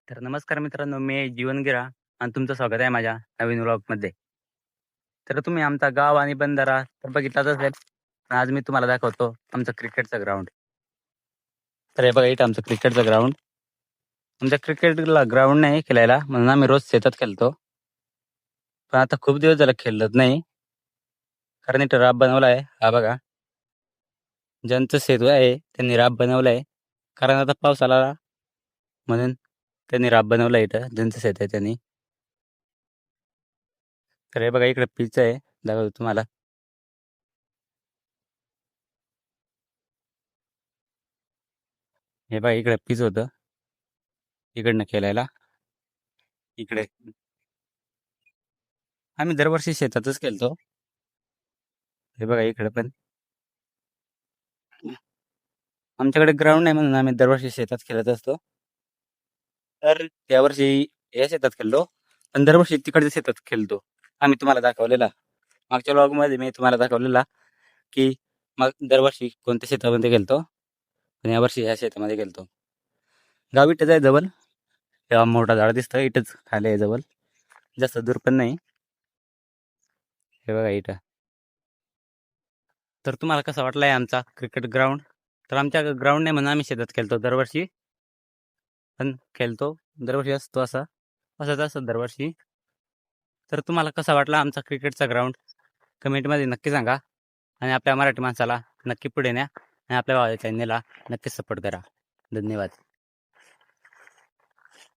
तर नमस्कार मित्रांनो, मी जीवन गिरा आणि तुमचं स्वागत आहे माझ्या नवीन व्लॉगमध्ये. तर तुम्ही आमचा गाव आणि बंधारा तर बघितलाच असेल. पण आज मी तुम्हाला दाखवतो आमचं क्रिकेटचं ग्राउंड. तर हे बघा इथं आमचं क्रिकेटचं ग्राउंड. आमच्या क्रिकेटला ग्राउंड नाही खेळायला म्हणून आम्ही रोज शेतात खेळतो. पण आता खूप दिवस झाले खेळत नाही. कारण इथं राब बनवला आहे. हा बघा. ज्यांचं शेत आहे त्यांनी राब बनवला आहे. कारण आता पाऊस आला म्हणून त्यांनी राब बनवला इथं ज्यांचं शेत आहे त्यांनी. तर हे बघा इकडे पिच आहे. दाखवतो तुम्हाला. हे बघा इकडे पिच होतं. इकडनं खेळायला. इकडे आम्ही दरवर्षी शेतातच खेळतो. हे बघा इकडे पण आमच्याकडे ग्राउंड नाही म्हणून आम्ही दरवर्षी शेतात खेळत असतो. तर त्यावर्षी या शेतात खेळलो, पण दरवर्षी तिकडच्या शेतात खेळतो. आम्ही तुम्हाला दाखवलेला मागच्या व्लॉगमध्ये मी तुम्हाला दाखवलेला की मग दरवर्षी कोणत्या शेतामध्ये खेळतो आणि यावर्षी ह्या शेतामध्ये खेळतो. गाव इथंच आहे जवळ. तेव्हा मोठा झाड दिसतं इथंच खाली आहे जवळ. जास्त दूर पण नाही. हे बघा इथं. तर तुम्हाला कसा वाटलाय आमचा क्रिकेट ग्राउंड? तर आमच्या ग्राउंड नाही म्हणून आम्ही शेतात खेळतो दरवर्षी. पण खेळतो दरवर्षी असतो असंच असतं दरवर्षी. तर तुम्हाला कसा वाटला आमचा क्रिकेटचा ग्राउंड कमेंटमध्ये नक्की सांगा आणि आपल्या मराठी माणसाला नक्की पुढे न्या आणि आपल्या चॅनलला नक्की सपोर्ट करा. धन्यवाद.